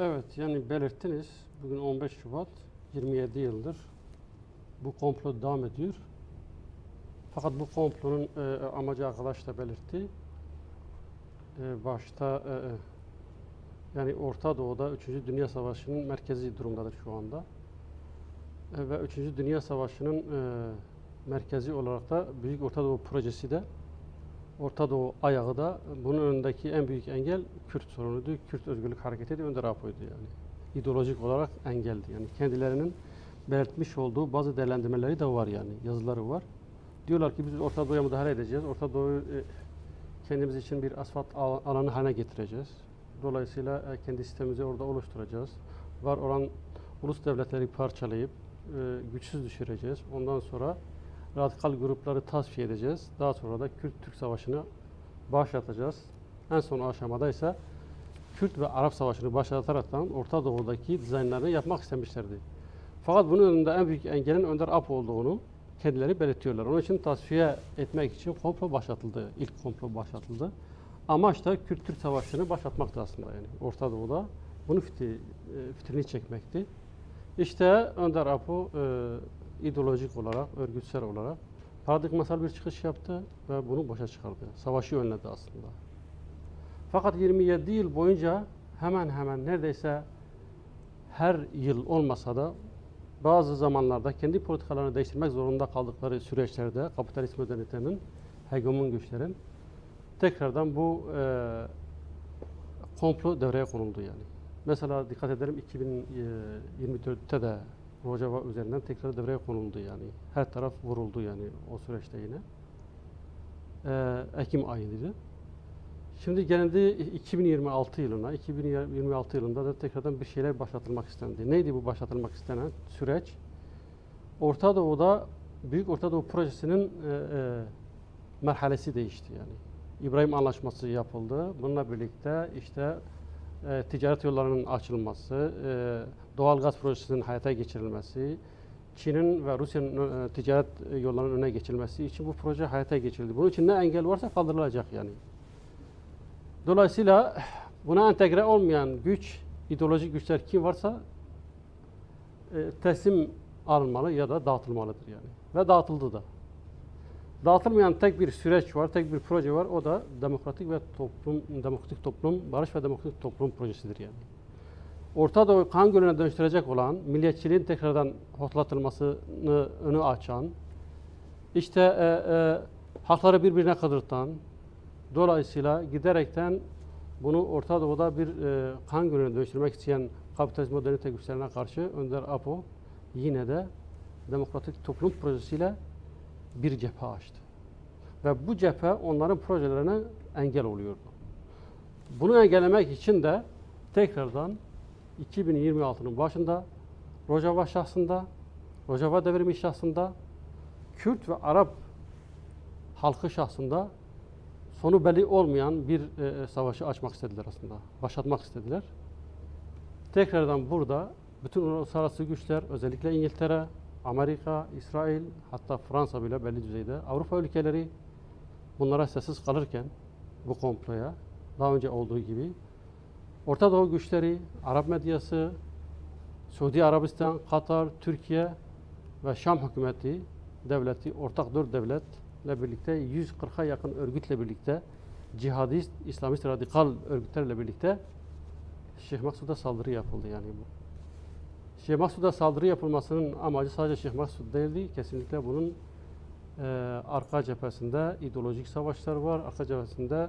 Evet, yani belirttiniz. Bugün 15 Şubat, 27 yıldır bu komplo devam ediyor. Fakat bu komplonun amacı arkadaş da belirtti. Başta yani Orta Doğu'da 3. Dünya Savaşı'nın merkezi durumdadır şu anda. Ve 3. Dünya Savaşı'nın merkezi olarak da Büyük Orta Doğu Projesi de Orta Doğu ayağı da bunun önündeki en büyük engel Kürt sorunuydu. Kürt Özgürlük Hareketi de Önder Apo'ydu yani. İdeolojik olarak engeldi. Yani kendilerinin belirtmiş olduğu bazı değerlendirmeleri de var yani. Yazıları var. Diyorlar ki biz Orta Doğu'ya müdahale edeceğiz. Orta Doğu'yu kendimiz için bir asfalt alanı haline getireceğiz. Dolayısıyla kendi sistemimizi orada oluşturacağız. Var olan ulus devletleri parçalayıp güçsüz düşüreceğiz. Ondan sonra radikal grupları tasfiye edeceğiz. Daha sonra da Kürt-Türk Savaşı'nı başlatacağız. En son aşamada ise Kürt ve Arap Savaşı'nı başlataraktan Orta Doğu'daki dizaynlarını yapmak istemişlerdi. Fakat bunun önünde en büyük engelin Önder Apo olduğunu kendileri belirtiyorlar. Onun için tasfiye etmek için komplo başlatıldı. İlk komplo başlatıldı. Amaç da Kürt-Türk Savaşı'nı başlatmaktı aslında yani Orta Doğu'da. Bunun fitrini çekmekti. İşte Önder Apo ideolojik olarak, örgütsel olarak paradigmasal bir çıkış yaptı ve bunu boşa çıkardı. Savaşı önledi aslında. Fakat 27 yıl boyunca hemen hemen neredeyse her yıl olmasa da bazı zamanlarda kendi politikalarını değiştirmek zorunda kaldıkları süreçlerde kapitalist modernitenin, hegemon güçlerin tekrardan bu komplo devreye konuldu yani. Mesela dikkat edelim 2024'te de Rojava üzerinden tekrar devreye konuldu yani. Her taraf vuruldu yani o süreçte yine. Ekim ayıydı. Şimdi gelindi 2026 yılına. 2026 yılında da tekrardan bir şeyler başlatılmak istendi. Neydi bu başlatılmak istenen süreç? Orta Doğu'da Büyük Orta Doğu Projesi'nin merhalesi değişti yani. İbrahim Anlaşması yapıldı. Bununla birlikte işte ticaret yollarının açılması, doğal gaz projesinin hayata geçirilmesi, Çin'in ve Rusya'nın ticaret yollarının önüne geçilmesi için bu proje hayata geçirildi. Bunun için ne engel varsa kaldırılacak yani. Dolayısıyla buna entegre olmayan güç, ideolojik güçler kim varsa teslim alınmalı ya da dağıtılmalıdır yani. Ve dağıtıldı da. Dağıtılmayan tek bir süreç var, tek bir proje var. O da demokratik toplum, barış ve demokratik toplum projesidir yani. Orta Doğu kan gölüne dönüştürecek olan, milliyetçiliğin tekrardan hortlatılmasını önü açan, işte hakları birbirine kadırtan, dolayısıyla giderekten bunu Orta Doğu'da bir kan gölüne dönüştürmek isteyen kapitalist modernite güçlerine karşı Önder Apo yine de demokratik toplum projesiyle bir cephe açtı. Ve bu cephe onların projelerine engel oluyordu. Bunu engellemek için de tekrardan 2026'nın başında Rojava şahsında, Rojava devrimi şahsında, Kürt ve Arap halkı şahsında sonu belli olmayan bir savaşı açmak istediler aslında. Başlatmak istediler. Tekrardan burada bütün uluslararası güçler, özellikle İngiltere, Amerika, İsrail, hatta Fransa bile belli düzeyde, Avrupa ülkeleri bunlara sessiz kalırken bu komploya daha önce olduğu gibi Orta Doğu güçleri, Arap medyası, Suudi Arabistan, Katar, Türkiye ve Şam hükümeti devleti, ortak 4 devletle birlikte 140'a yakın örgütle birlikte cihadist, İslamist radikal örgütlerle birlikte Şeyh Maksud'a saldırı yapıldı yani bu. Şeyh Maksud'a saldırı yapılmasının amacı sadece Şeyh Maksud değildi. Kesinlikle bunun arka cephesinde ideolojik savaşlar var. Arka cephesinde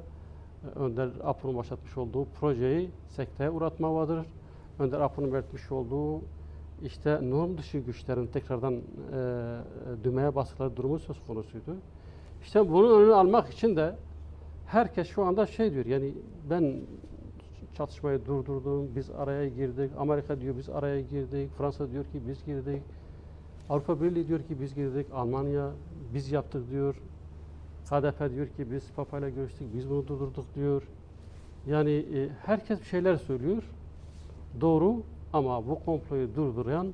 Önder Apo'nun başlatmış olduğu projeyi sekteye uğratma vardır. Önder Apo'nun belirtmiş olduğu işte norm dışı güçlerin tekrardan düğmeye bastıkları durumu söz konusuydu. İşte bunun önünü almak için de herkes şu anda şey diyor yani ben çatışmayı durdurdum, biz araya girdik, Amerika diyor biz araya girdik, Fransa diyor ki biz girdik, Avrupa Birliği diyor ki biz girdik, Almanya biz yaptık diyor, KDP diyor ki biz Papa ile görüştük, biz bunu durdurduk diyor. Yani herkes bir şeyler söylüyor, doğru ama bu komployu durduran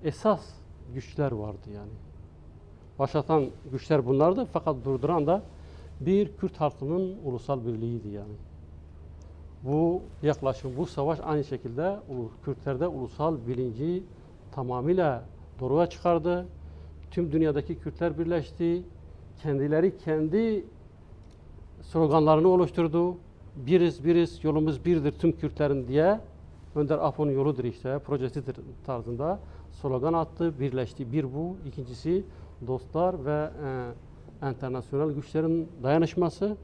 esas güçler vardı yani. Başlatan güçler bunlardı fakat durduran da bir Kürt halkının ulusal birliğiydi yani. Bu yaklaşım, bu savaş aynı şekilde Kürtlerde ulusal bilinci tamamıyla doruğa çıkardı. Tüm dünyadaki Kürtler birleşti. Kendileri kendi sloganlarını oluşturdu. Biriz, biriz, yolumuz birdir tüm Kürtlerin diye. Önder Apo'nun yoludur işte, projesidir tarzında slogan attı, birleşti. Bir bu, ikincisi dostlar ve internasyonel güçlerin dayanışması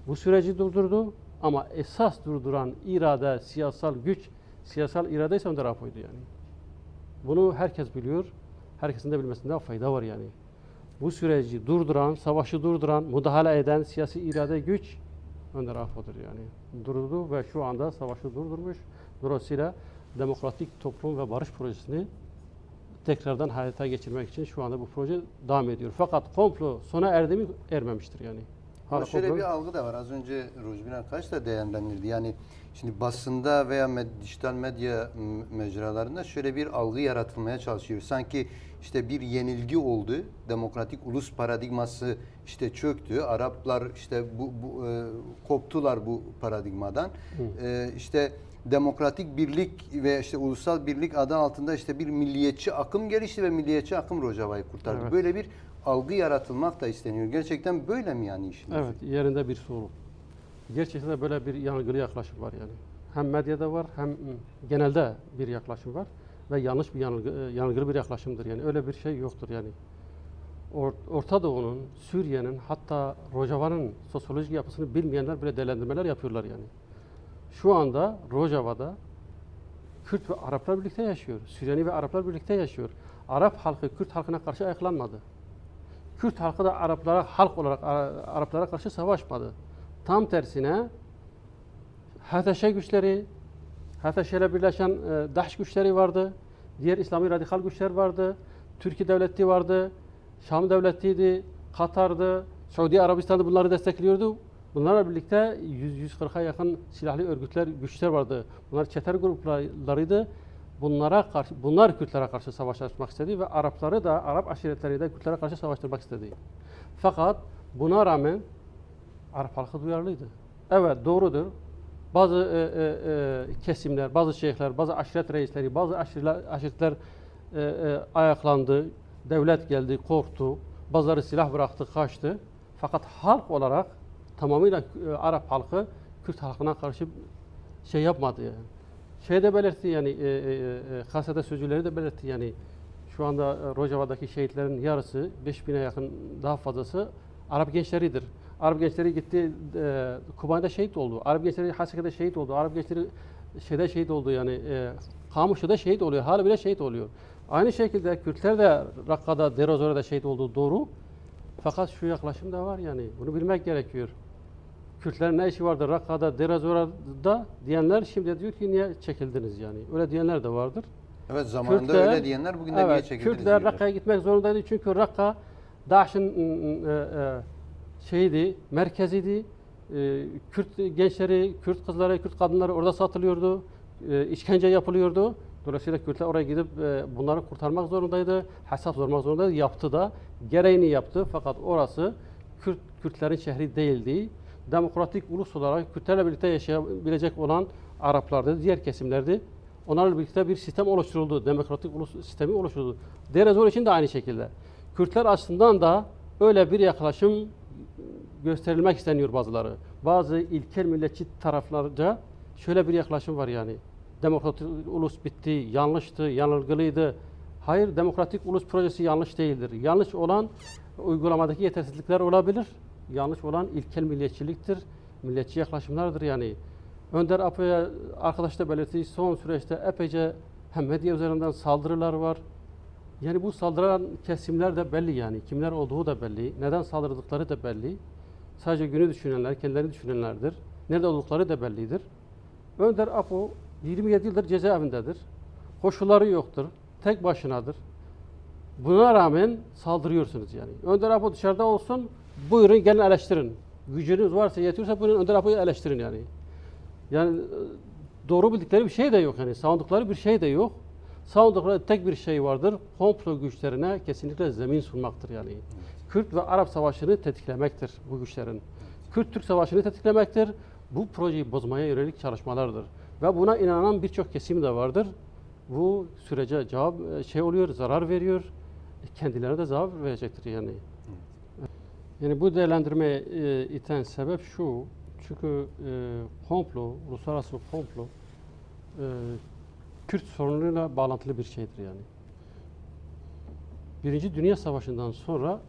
bu süreci durdurdu. Ama esas durduran irade, siyasal güç, siyasal irade ise Önder Apo'ydu yani. Bunu herkes biliyor, herkesin de bilmesinde fayda var yani. Bu süreci durduran, savaşı durduran, müdahale eden siyasi irade güç Önder Apo'dur yani. Durdu ve şu anda savaşı durdurmuş. Dolayısıyla demokratik toplum ve barış projesini tekrardan hayata geçirmek için şu anda bu proje devam ediyor. Fakat komplo sona erdi mi? Ermemiştir yani. Ama şöyle bir algı da var. Az önce Rojbin arkadaş da değerlendirdi. Yani şimdi basında veya dijital medya mecralarında şöyle bir algı yaratılmaya çalışıyor. Sanki işte bir yenilgi oldu. Demokratik ulus paradigması işte çöktü. Araplar işte koptular bu paradigmadan. İşte demokratik birlik ve işte ulusal birlik adı altında işte bir milliyetçi akım gelişti ve milliyetçi akım Rojava'yı kurtardı. Evet. Böyle bir algı yaratılmak da isteniyor. Gerçekten böyle mi yani işin? Evet, yerinde bir soru. Gerçekten de böyle bir yanılgılı yaklaşım var yani. Hem medyada var hem genelde bir yaklaşım var ve yanlış bir yanılgılı bir yaklaşımdır yani. Öyle bir şey yoktur yani. Orta Doğu'nun, Suriye'nin hatta Rojava'nın sosyolojik yapısını bilmeyenler bile değerlendirmeler yapıyorlar yani. Şu anda Rojava'da Kürt ve Araplar birlikte yaşıyor. Süryani ve Araplar birlikte yaşıyor. Arap halkı Kürt halkına karşı ayaklanmadı. Kürt halkı da Araplara halk olarak Araplara karşı savaşmadı. Tam tersine HTŞ güçleri, HTŞ ile birleşen DAEŞ güçleri vardı. Diğer İslami radikal güçler vardı. Türkiye devleti vardı. Şam devletiydi. Katar'dı. Suudi Arabistan'da bunları destekliyordu. Bunlarla birlikte 140'a yakın silahlı örgütler, güçler vardı. Bunlar çeter gruplarıydı. Bunlar Kürtlere karşı savaş açmak istedi ve Arapları da, Arap aşiretleri de Kürtlere karşı savaştırmak istedi. Fakat buna rağmen Arap halkı duyarlıydı. Evet, doğrudur. Bazı kesimler, bazı şeyhler, bazı aşiret reisleri, bazı aşiretler ayaklandı. Devlet geldi, korktu. Bazıları silah bıraktı, kaçtı. Fakat halk olarak tamamıyla Arap halkı Kürt halkına karşı şey yapmadı yani. Şey de belirtti yani, kasede sözcüleri de belirtti yani. Şu anda Rojava'daki şehitlerin yarısı, 5000'e yakın daha fazlası Arap gençleridir. Arap gençleri gitti, Kubay'da şehit oldu. Arap gençleri Haseke'de şehit oldu. Arap gençleri şeyde şehit oldu yani, Kamuş'ta şehit oluyor. Hala bile şehit oluyor. Aynı şekilde Kürtler de Rakka'da, Deir ez-Zor'da şehit olduğu doğru. Fakat şu yaklaşım da var yani, bunu bilmek gerekiyor. Kürtlerin ne işi vardır Rakka'da, Deir ez-Zor'da diyenler şimdi diyor ki niye çekildiniz yani. Öyle diyenler de vardır. Evet, zamanında öyle diyenler bugün de niye çekildiniz Kürtler diyorlar. Rakka'ya gitmek zorundaydı çünkü Rakka DAEŞ'in şeydi, merkeziydi. Kürt gençleri, Kürt kızları, Kürt kadınları orada satılıyordu. İşkence yapılıyordu. Dolayısıyla Kürtler oraya gidip bunları kurtarmak zorundaydı. Hesap sormak zorundaydı. Yaptı da. Gereğini yaptı. Fakat orası Kürtlerin şehri değildi. Demokratik ulus olarak Kürtlerle birlikte yaşayabilecek olan Araplardı, diğer kesimlerdi. Onlarla birlikte bir sistem oluşturuldu. Demokratik ulus sistemi oluşturuldu. Deir ez-Zor için de aynı şekilde. Kürtler açısından da öyle bir yaklaşım gösterilmek isteniyor bazıları. Bazı ilkel milletçi taraflarca şöyle bir yaklaşım var yani. Demokratik ulus bitti, yanlıştı, yanılgılıydı. Hayır, demokratik ulus projesi yanlış değildir. Yanlış olan uygulamadaki yetersizlikler olabilir. Yanlış olan ilkel milliyetçiliktir, milletçi yaklaşımlardır yani. Önder Apo'ya arkadaş da belirttiği son süreçte epeyce hem medya üzerinden saldırılar var. Yani bu saldıran kesimler de belli yani. Kimler olduğu da belli. Neden saldırdıkları da belli. Sadece günü düşünenler, kendilerini düşünenlerdir. Nerede oldukları da bellidir. Önder Apo 27 yıldır cezaevindedir. Koşulları yoktur. Tek başınadır. Buna rağmen saldırıyorsunuz yani. Önder Apo dışarıda olsun, buyurun gelin eleştirin. Gücünüz varsa, yetiyorsa buyurun Önder Apo'yu eleştirin yani. Yani doğru bildikleri bir şey de yok yani. Savundukları bir şey de yok. Savundukları tek bir şey vardır. Komplo güçlerine kesinlikle zemin sunmaktır yani. Kürt ve Arap savaşını tetiklemektir bu güçlerin. Kürt-Türk savaşını tetiklemektir. bu projeyi bozmaya yönelik çalışmalardır. Ve buna inanan birçok kesim de vardır. Bu sürece oluyor, zarar veriyor. Kendilerine de zarar verecektir yani. Yani bu değerlendirmeye iten sebep şu. Çünkü uluslararası komplo Kürt sorunuyla bağlantılı bir şeydir yani. Birinci Dünya Savaşı'ndan sonra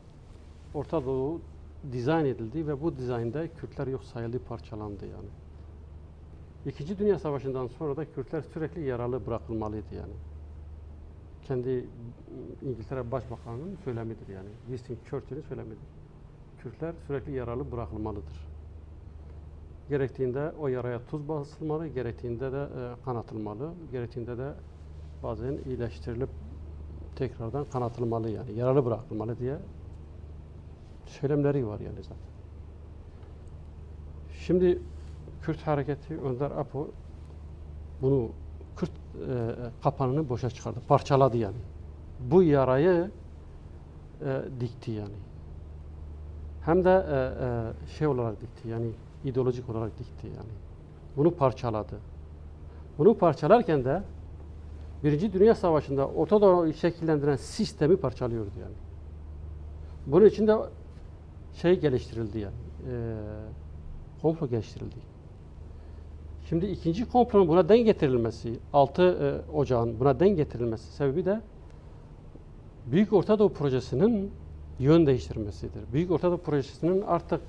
Orta Doğu dizayn edildi ve bu dizaynda Kürtler yok sayıldı, parçalandı yani. İkinci Dünya Savaşı'ndan sonra da Kürtler sürekli yaralı bırakılmalıydı yani. Kendi İngiltere Başbakanı'nın söylemidir yani. Winston Churchill'in söylemidir. Kürtler sürekli yaralı bırakılmalıdır. Gerektiğinde o yaraya tuz basılmalı, gerektiğinde de kan atılmalı, gerektiğinde de bazen iyileştirilip tekrardan kan atılmalı yani. Yaralı bırakılmalı diye söylemleri var yani zaten. Şimdi Kürt hareketi Önder Apo bunu Kürt kapanını boşa çıkardı, parçaladı yani. Bu yarayı dikti yani. Hem de şey olarak dikti yani ideolojik olarak dikti yani. Bunu parçaladı. Bunu parçalarken de Birinci Dünya Savaşı'nda Orta Doğu'yu şekillendiren sistemi parçalıyordu yani. Bunun için de şey geliştirildi yani. Komplo geliştirildi. Şimdi ikinci komplonun buna denk getirilmesi, 6 Ocağın buna denk getirilmesi sebebi de Büyük Orta Doğu Projesi'nin yön değiştirmesidir. Büyük Orta Doğu Projesi'nin artık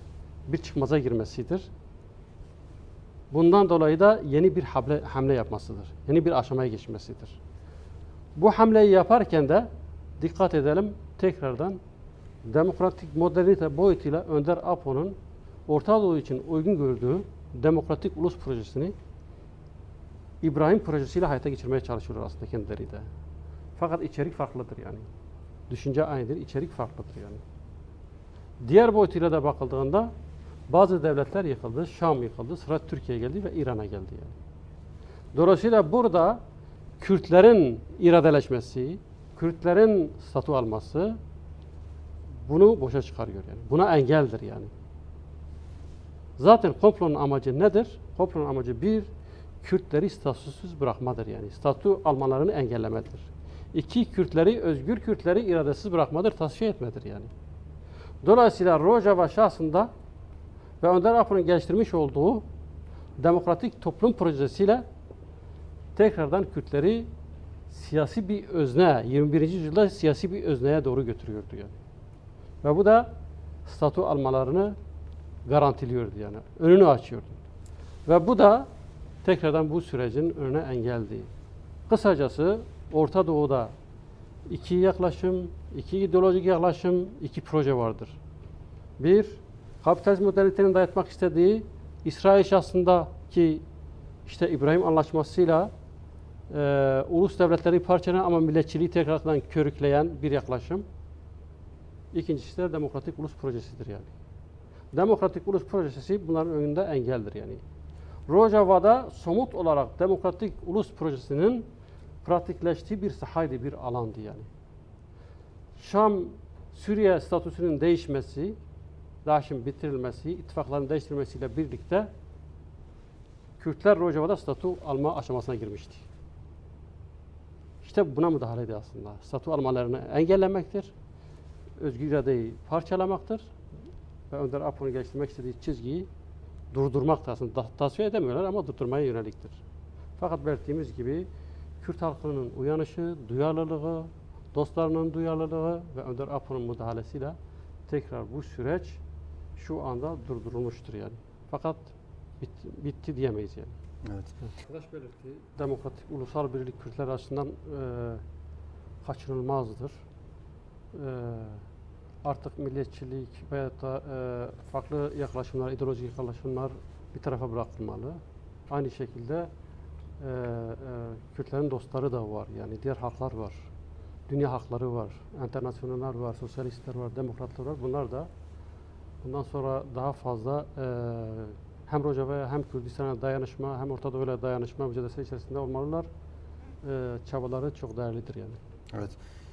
bir çıkmaza girmesidir. Bundan dolayı da yeni bir hamle yapmasıdır. Yeni bir aşamaya geçmesidir. Bu hamleyi yaparken de dikkat edelim tekrardan demokratik modernite boyutuyla Önder Apo'nun Orta Doğu için uygun gördüğü demokratik ulus projesini İbrahim projesiyle hayata geçirmeye çalışıyorlar aslında kendileri de. Fakat içerik farklıdır yani. Düşünce aynıdır, içerik farklıdır yani. Diğer boyutuyla da bakıldığında bazı devletler yıkıldı, Şam yıkıldı, sıra Türkiye'ye geldi ve İran'a geldi yani. Dolayısıyla burada Kürtlerin iradeleşmesi, Kürtlerin statü alması bunu boşa çıkarıyor yani. Buna engeldir yani. Zaten komplonun amacı nedir? Komplonun amacı bir, Kürtleri statüsüz bırakmadır yani. Statü almalarını engellemedir. İki, Kürtleri, özgür Kürtleri iradesiz bırakmadır, tasfiye etmedir yani. Dolayısıyla Rojava şahsında ve Önder Apo'nun geliştirmiş olduğu demokratik toplum projesiyle tekrardan Kürtleri siyasi bir özne, 21. yüzyılda siyasi bir özneye doğru götürüyordu yani. Ve bu da statü almalarını garantiliyordu yani. Önünü açıyordu. Ve bu da tekrardan bu sürecin önüne engeldi. Kısacası Orta Doğu'da iki yaklaşım, iki ideolojik yaklaşım, iki proje vardır. Bir, kapitalizm modernitenin dayatmak istediği İsrail şahsındaki işte İbrahim Anlaşması'yla ulus devletleri parçalayan ama milletçiliği tekrardan körükleyen bir yaklaşım. İkincisi de demokratik ulus projesidir yani. Demokratik ulus projesi bunların önünde engeldir yani. Rojava'da somut olarak demokratik ulus projesinin pratikleştiği bir sahaydı, bir alandı yani. Şam, Suriye statüsünün değişmesi, DAEŞ'in bitirilmesi, ittifakların değiştirilmesiyle birlikte Kürtler Rojava'da statü alma aşamasına girmişti. İşte buna müdahale aslında. Statü almalarını engellemektir, özgür iradeyi parçalamaktır ve Önder Apo'nun geliştirmek istediği çizgiyi durdurmak da aslında tasfiye edemiyorlar ama durdurmaya yöneliktir. Fakat belirttiğimiz gibi Kürt halkının uyanışı, duyarlılığı, dostlarının duyarlılığı ve Önder Apo'nun müdahalesiyle tekrar bu süreç şu anda durdurulmuştur yani. Fakat bitti diyemeyiz yani. Evet. Arkadaş belirtti, demokratik ulusal birlik Kürtler açısından kaçınılmazdır. Artık milliyetçilik veyahut da farklı yaklaşımlar, ideolojik yaklaşımlar bir tarafa bırakılmalı. Aynı şekilde Kürtlerin dostları da var yani diğer halklar var. Dünya halkları var, internasyoneller var, sosyalistler var, demokratlar var. Bunlar da bundan sonra daha fazla hem Rojava'ya hem Kürdistan'a dayanışma hem Orta Doğu'yla dayanışma mücadelesi içerisinde olmalılar. Çabaları çok değerlidir yani. Evet.